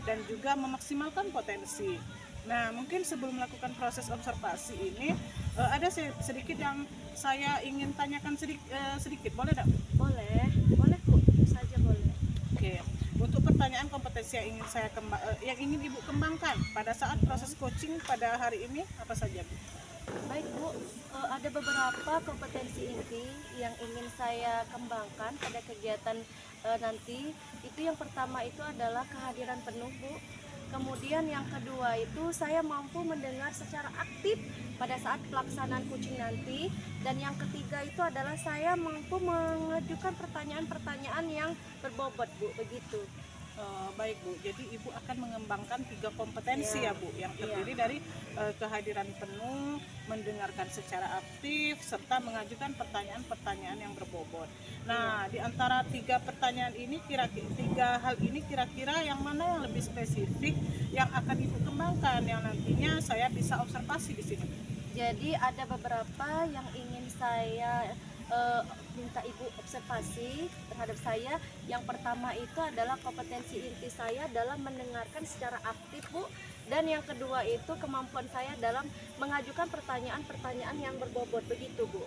dan juga memaksimalkan potensi. Nah, mungkin sebelum melakukan proses observasi ini, ada sedikit yang saya ingin tanyakan sedikit, boleh tidak? Boleh. Boleh, Bu. Saja boleh. Oke. Untuk pertanyaan kompetensi yang ingin Ibu kembangkan pada saat proses coaching pada hari ini apa saja Bu? Baik Bu, ada beberapa kompetensi inti yang ingin saya kembangkan pada kegiatan nanti. Itu yang pertama itu adalah kehadiran penuh Bu. Kemudian yang kedua itu saya mampu mendengar secara aktif pada saat pelaksanaan coaching nanti. Dan yang ketiga itu adalah saya mampu mengajukan pertanyaan-pertanyaan yang berbobot Bu, begitu. Baik Bu, jadi Ibu akan mengembangkan 3 kompetensi Ya. ya Bu, yang terdiri dari kehadiran penuh, mendengarkan secara aktif, serta mengajukan pertanyaan-pertanyaan yang berbobot. Nah, di antara 3 pertanyaan ini, tiga hal ini kira-kira yang mana yang lebih spesifik yang akan Ibu kembangkan, yang nantinya saya bisa observasi di sini? Jadi ada beberapa yang ingin saya minta Ibu observasi terhadap saya. Yang pertama itu adalah kompetensi inti saya dalam mendengarkan secara aktif Bu. Dan yang kedua itu kemampuan saya dalam mengajukan pertanyaan-pertanyaan yang berbobot, begitu Bu.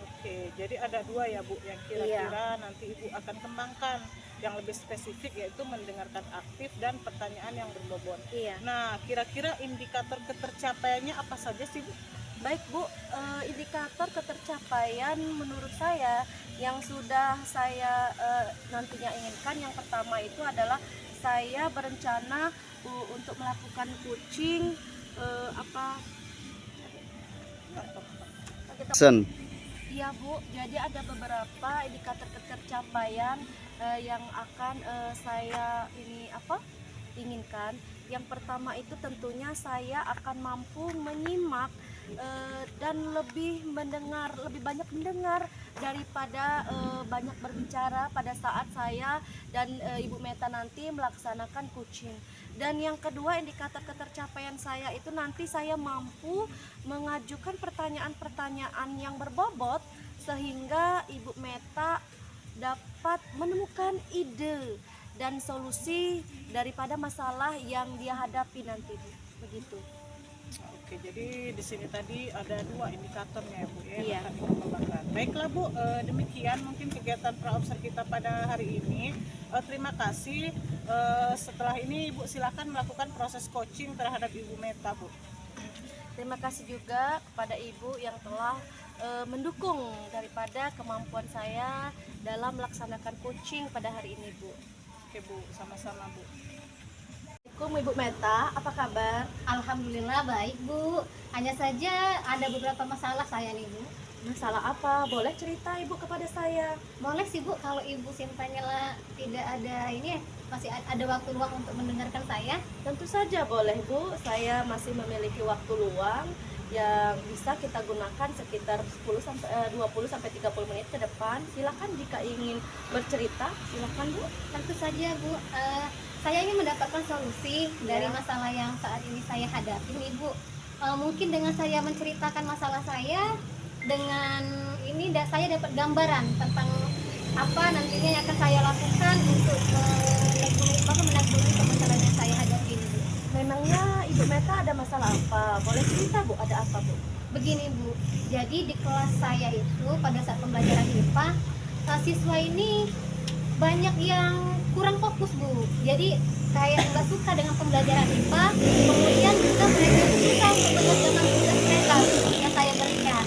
Oke, jadi ada 2 ya Bu, yang kira-kira nanti Ibu akan kembangkan. Yang lebih spesifik yaitu mendengarkan aktif dan pertanyaan yang berbobot. Iya. Nah, kira-kira indikator ketercapaiannya apa saja sih Bu? Baik Bu, indikator ketercapaian menurut saya yang sudah saya nantinya inginkan, yang pertama itu adalah saya berencana untuk melakukan coaching apa kita. Iya Bu, jadi ada beberapa indikator ketercapaian yang akan saya inginkan. Yang pertama itu tentunya saya akan mampu menyimak dan lebih banyak mendengar daripada banyak berbicara pada saat saya dan Ibu Meta nanti melaksanakan coaching. Dan yang kedua, indikator ketercapaian saya itu nanti saya mampu mengajukan pertanyaan-pertanyaan yang berbobot sehingga Ibu Meta dapat menemukan ide dan solusi daripada masalah yang dia hadapi nanti, begitu. Oke, jadi di sini tadi ada 2 indikatornya ya Bu ya, Iya. yang akan Ibu kembangkan. Baiklah Bu, demikian mungkin kegiatan praobser kita pada hari ini. Terima kasih. Setelah ini Ibu silakan melakukan proses coaching terhadap Ibu Meta Bu. Terima kasih juga kepada Ibu yang telah mendukung daripada kemampuan saya dalam melaksanakan coaching pada hari ini Bu. Oke Bu, sama-sama Bu. Assalamualaikum Ibu Meta, apa kabar? Alhamdulillah baik Bu. Hanya saja ada beberapa masalah saya nih Bu. Masalah apa? Boleh cerita Ibu kepada saya? Boleh sih Bu, kalau Ibu simpanya lah tidak ada ini, masih ada waktu luang untuk mendengarkan saya. Tentu saja boleh Bu, saya masih memiliki waktu luang yang bisa kita gunakan sekitar 20 sampai 30 menit ke depan. Silakan jika ingin bercerita, silakan Bu. Tentu saja Bu, saya ingin mendapatkan solusi dari Ya. masalah yang saat ini saya hadapi nih Bu. Mungkin dengan saya menceritakan masalah saya, dengan ini saya dapat gambaran tentang apa nantinya yang akan saya lakukan untuk menanggulangi permasalahan yang saya hadapi ini Bu. Memangnya Ibu Meta ada masalah apa? Boleh cerita Bu, ada apa Bu? Begini Bu, jadi di kelas saya itu pada saat pembelajaran IPA, siswa ini banyak yang kurang fokus Bu. Jadi kayak nggak suka dengan pembelajaran IPA, kemudian juga mereka susah untuk mengerjakan tugas mereka yang saya berikan.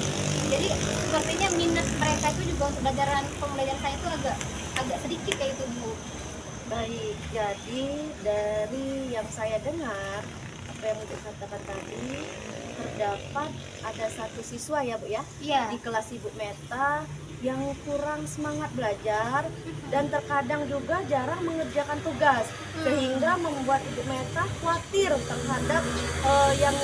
Jadi sepertinya minat mereka itu juga untuk pembelajaran saya itu agak sedikit kayak itu Bu. Baik, jadi dari yang saya dengar, apa yang Ibu katakan tadi, terdapat ada satu siswa ya Bu ya, Iya. di kelas Ibu Meta yang kurang semangat belajar dan terkadang juga jarang mengerjakan tugas, sehingga membuat Ibu Meta khawatir terhadap yang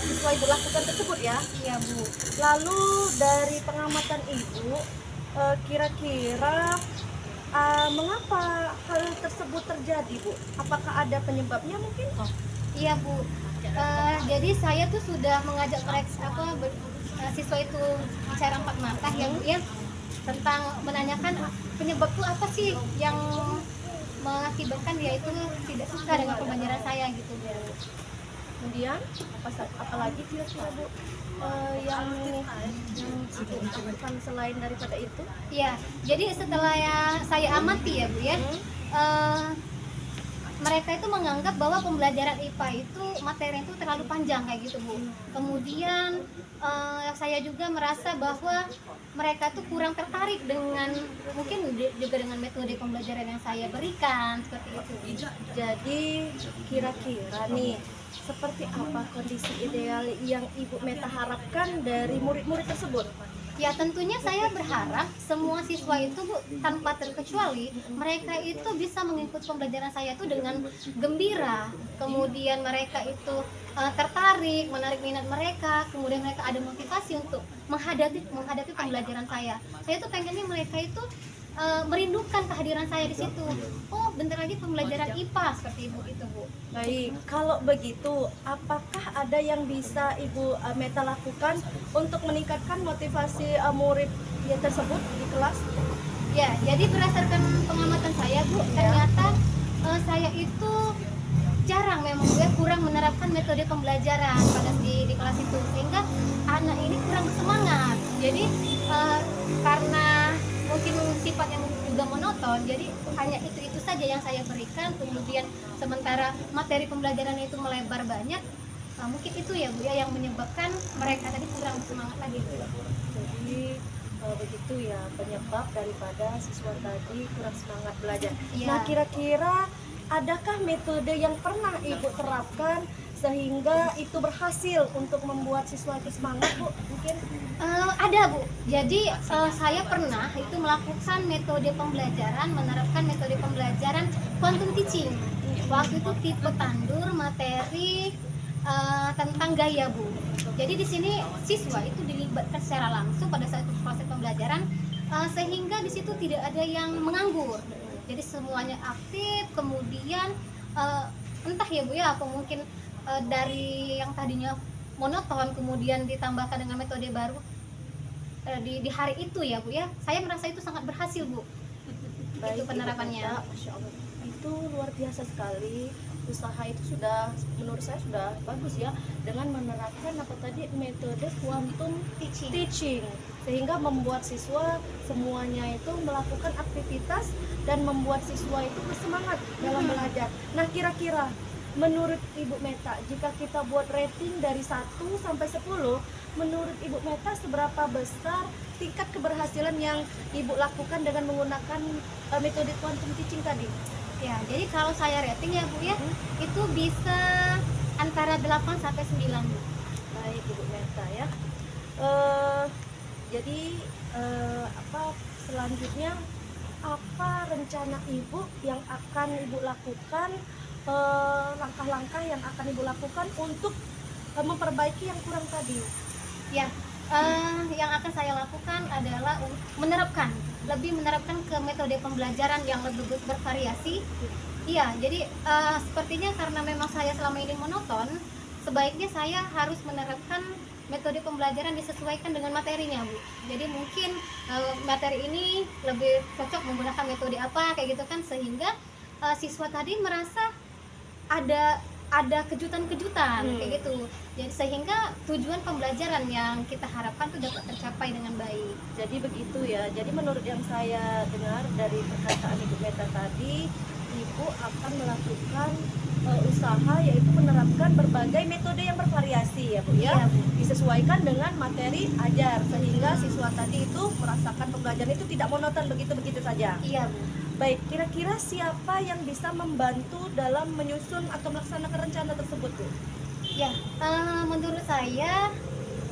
siswa Ibu lakukan tersebut ya. Iya Bu. Lalu dari pengamatan Ibu, kira-kira mengapa hal tersebut terjadi Bu? Apakah ada penyebabnya mungkin? Iya Bu. Jadi saya tuh sudah mengajak mereka siswa itu bicara 4 mata ya Bu ya, tentang menanyakan penyebab itu apa sih yang mengakibatkan dia itu tidak suka dengan pembelajaran saya gitu Bu. Kemudian apalagi kira-kira Bu yang Ibu lakukan selain daripada itu? Iya, jadi setelah saya amati ya Bu ya, mereka itu menganggap bahwa pembelajaran IPA itu materi itu terlalu panjang kayak gitu Bu. Kemudian saya juga merasa bahwa mereka tuh kurang tertarik dengan mungkin juga dengan metode pembelajaran yang saya berikan seperti itu. Jadi kira-kira nih seperti apa kondisi ideal yang Ibu Meta harapkan dari murid-murid tersebut? Ya tentunya saya berharap semua siswa itu Bu, tanpa terkecuali mereka itu bisa mengikuti pembelajaran saya itu dengan gembira. Kemudian mereka itu tertarik, menarik minat mereka, kemudian mereka ada motivasi untuk menghadapi pembelajaran saya. Saya tuh pengennya mereka itu merindukan kehadiran saya di situ. Oh, bentar lagi pembelajaran IPA seperti Ibu itu, Bu. Baik, kalau begitu, apakah ada yang bisa Ibu Meta lakukan untuk meningkatkan motivasi murid yang tersebut di kelas? Ya, jadi berdasarkan pengamatan saya, Bu, ternyata saya itu jarang memang ya kurang menerapkan metode pembelajaran pada di kelas itu, sehingga anak ini kurang semangat. Jadi karena mungkin sifat yang juga monoton, jadi hanya itu saja yang saya berikan. Kemudian sementara materi pembelajarannya itu melebar banyak, mungkin itu ya Bu ya yang menyebabkan mereka tadi kurang semangat lagi. Jadi begitu ya penyebab daripada siswa tadi kurang semangat belajar. Iya. Nah, kira-kira adakah metode yang pernah Ibu terapkan sehingga itu berhasil untuk membuat siswa itu semangat, Bu? Mungkin Ada Bu, jadi saya pernah itu melakukan metode pembelajaran, menerapkan metode pembelajaran quantum teaching. Waktu itu tipe tandur materi tentang gaya Bu. Jadi di sini siswa itu dilibatkan secara langsung pada saat proses pembelajaran, sehingga di situ tidak ada yang menganggur. Jadi semuanya aktif, kemudian entah ya Bu ya, apa mungkin dari yang tadinya monoton kemudian ditambahkan dengan metode baru di hari itu ya Bu ya, saya merasa itu sangat berhasil Bu. Itu penerapannya. Ibu Meta, Masya Allah, itu luar biasa sekali. Usaha itu sudah, menurut saya sudah bagus ya, dengan menerapkan apa tadi metode quantum teaching, sehingga membuat siswa semuanya itu melakukan aktivitas dan membuat siswa itu bersemangat dalam belajar. Nah, kira-kira menurut Ibu Meta, jika kita buat rating dari 1 sampai 10, menurut Ibu Meta seberapa besar tingkat keberhasilan yang Ibu lakukan dengan menggunakan metode quantum teaching tadi? Ya, jadi kalau saya rating ya Bu ya, itu bisa antara 8 sampai 9 Bu. Baik Ibu Meta ya. Jadi apa selanjutnya, apa rencana Ibu yang akan Ibu lakukan, langkah-langkah yang akan Ibu lakukan untuk memperbaiki yang kurang tadi? Ya, yang akan saya lakukan adalah lebih menerapkan ke metode pembelajaran yang lebih bervariasi. Iya, jadi sepertinya karena memang saya selama ini monoton, sebaiknya saya harus menerapkan metode pembelajaran disesuaikan dengan materinya Bu. Jadi mungkin materi ini lebih cocok menggunakan metode apa kayak gitu kan, sehingga siswa tadi merasa ada kejutan-kejutan kayak gitu. Jadi sehingga tujuan pembelajaran yang kita harapkan itu dapat tercapai dengan baik. Jadi begitu ya. Jadi menurut yang saya dengar dari perkataan Ibu Meta tadi, Ibu akan melakukan usaha yaitu menerapkan berbagai metode yang bervariasi ya Bu ya. Iya, Bu. Disesuaikan dengan materi ajar sehingga siswa tadi itu merasakan pembelajaran itu tidak monoton begitu-begitu saja. Iya Bu. Baik, kira-kira siapa yang bisa membantu dalam menyusun atau melaksanakan rencana tersebut Bu? Ya, menurut saya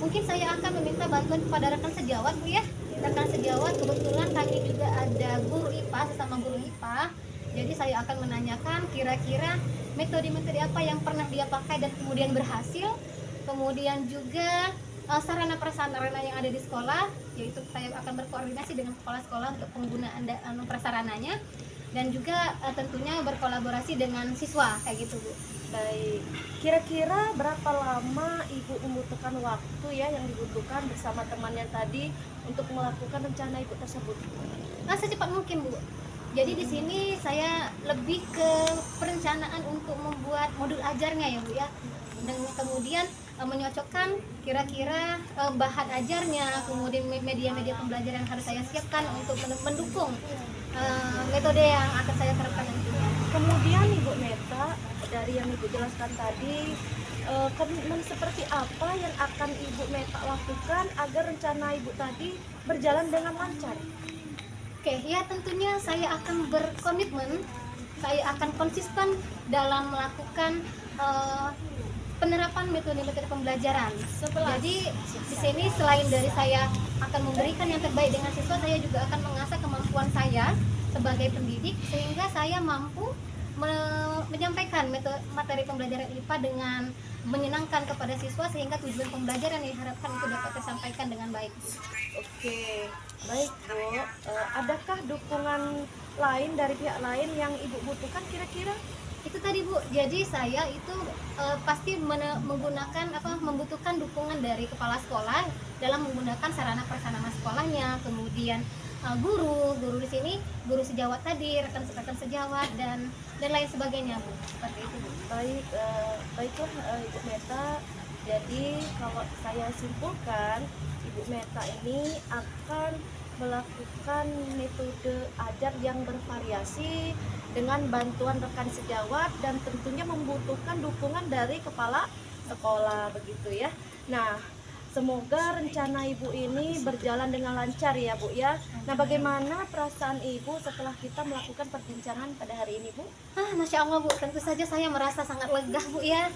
mungkin saya akan meminta bantuan kepada rekan sejawat Bu ya. Rekan sejawat, kebetulan kami juga ada guru IPA, sesama guru IPA. Jadi saya akan menanyakan kira-kira metode-metode apa yang pernah dia pakai dan kemudian berhasil. Kemudian juga sarana prasarana yang ada di sekolah, yaitu saya akan berkoordinasi dengan sekolah-sekolah untuk penggunaan prasarananya, dan juga tentunya berkolaborasi dengan siswa kayak gitu Bu. Baik, kira-kira berapa lama Ibu membutuhkan waktu ya yang dibutuhkan bersama temannya tadi untuk melakukan rencana Ibu tersebut? Secepat mungkin Bu. Jadi di sini saya lebih ke perencanaan untuk membuat modul ajarnya ya Bu ya. Dan kemudian menyocokkan kira-kira bahan ajarnya, kemudian media-media pembelajaran yang harus saya siapkan untuk mendukung metode yang akan saya terapkan nantinya. Kemudian Ibu Meta, dari yang Ibu jelaskan tadi, komitmen seperti apa yang akan Ibu Meta lakukan agar rencana Ibu tadi berjalan dengan lancar? Oke, ya tentunya saya akan berkomitmen, saya akan konsisten dalam melakukan penerapan metode-metode pembelajaran. Jadi di sini selain dari saya akan memberikan yang terbaik dengan siswa, saya juga akan mengasah kemampuan saya sebagai pendidik sehingga saya mampu menyampaikan materi pembelajaran IPA dengan menyenangkan kepada siswa sehingga tujuan pembelajaran yang diharapkan itu dapat tersampaikan dengan baik. Oke, baik Bu. Adakah dukungan lain dari pihak lain yang Ibu butuhkan kira-kira? Itu tadi Bu, jadi saya itu pasti membutuhkan dukungan dari kepala sekolah dalam menggunakan sarana prasarana sekolahnya, kemudian guru di sini, guru sejawat tadi, rekan-rekan sejawat dan lain sebagainya Bu. Seperti itu Bu. Baik, baiklah Ibu Meta. Jadi kalau saya simpulkan, Ibu Meta ini akan melakukan metode ajar yang bervariasi dengan bantuan rekan sejawat dan tentunya membutuhkan dukungan dari kepala sekolah begitu ya. Nah, semoga rencana Ibu ini berjalan dengan lancar ya Bu ya. Nah, bagaimana perasaan Ibu setelah kita melakukan perbincangan pada hari ini Bu? Masya Allah Bu, tentu saja saya merasa sangat lega Bu ya.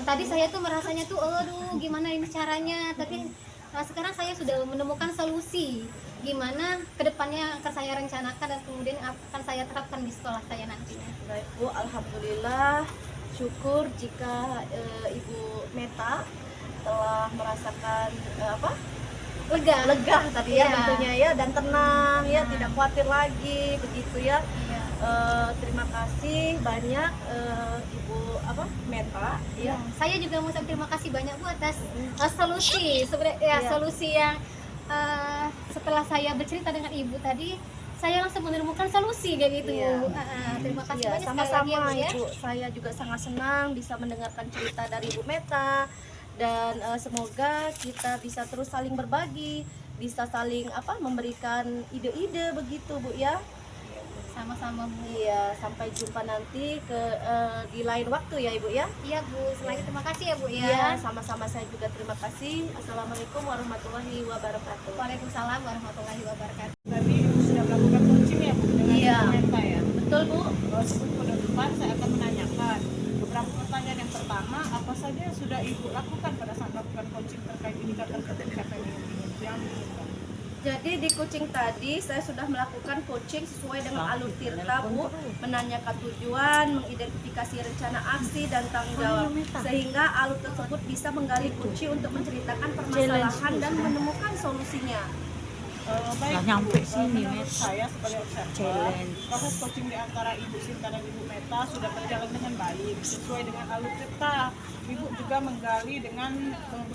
Tadi saya tuh merasanya tuh, aduh gimana ini caranya, tapi sekarang saya sudah menemukan solusi gimana kedepannya akan saya rencanakan dan kemudian akan saya terapkan di sekolah saya nantinya. Baik Bu, alhamdulillah, syukur jika Ibu Meta telah merasakan lega tadi ya tentunya ya, dan tenang ya, tidak khawatir lagi begitu ya. Terima kasih banyak Ibu Meta ya. Saya juga mau terima kasih banyak Bu atas solusi sebenarnya solusi yang setelah saya bercerita dengan Ibu tadi, saya langsung menemukan solusi kayak gitu. Terima kasih banyak sama-sama sekali lagi ya, Bu, Ibu. Saya juga sangat senang bisa mendengarkan cerita dari Ibu Meta dan semoga kita bisa terus saling berbagi, bisa saling memberikan ide-ide begitu Bu ya. sama-sama Bu. Iya, sampai jumpa nanti di lain waktu ya Ibu ya. Iya Bu, selain terima kasih ya Bu ya. Iya, sama-sama saya juga terima kasih. Assalamualaikum warahmatullahi wabarakatuh. Waalaikumsalam warahmatullahi wabarakatuh. Tadi Ibu sudah melakukan coaching ya Bu dengan Iya. Ibu Meta ya. Betul Bu. Sebelum penutupan saya akan menanyakan beberapa pertanyaan. Yang pertama, apa saja yang sudah Ibu lakukan pada saat melakukan coaching terkait indikator ketercapaian yang diinginkan? Jadi di coaching tadi saya sudah melakukan coaching sesuai dengan alur tirta Bu, menanyakan tujuan, mengidentifikasi rencana aksi dan tanggung jawab, sehingga alur tersebut bisa menggali kunci untuk menceritakan permasalahan dan menemukan solusinya. Baik, nyampe Bu, sini, menurut Met. saya sebagai observer, proses coaching di antara Ibu Sinta dan Ibu Meta sudah berjalan dengan baik sesuai dengan alur tirta. Ibu juga menggali dengan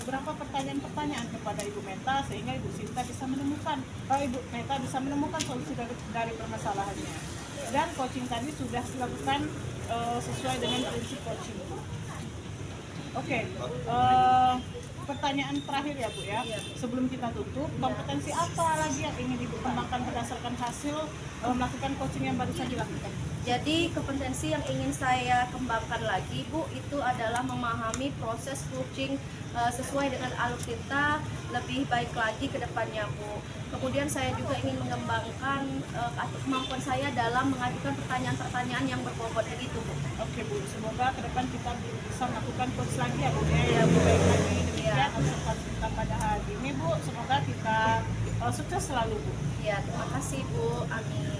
beberapa pertanyaan-pertanyaan kepada Ibu Meta sehingga Ibu Sinta bisa menemukan, Ibu Meta bisa menemukan solusi dari permasalahannya. Dan coaching tadi sudah dilakukan sesuai dengan prinsip coaching. Oke, pertanyaan terakhir ya Bu ya. Sebelum kita tutup, kompetensi apa lagi yang ingin Ibu kembangkan berdasarkan hasil melakukan coaching yang baru saja dilakukan? Jadi kompetensi yang ingin saya kembangkan lagi Bu, itu adalah memahami proses coaching sesuai dengan alur tirta lebih baik lagi ke depannya Bu. Kemudian saya juga ingin mengembangkan kemampuan saya dalam mengajukan pertanyaan-pertanyaan yang berbobot begitu Bu. Oke Bu, semoga ke depan kita bisa melakukan coach lagi ya Bu ya, lebih baik lagi. Demikian observasi kita pada hari ini Bu, semoga kita sukses selalu Bu. Ya, terima kasih Bu. Amin.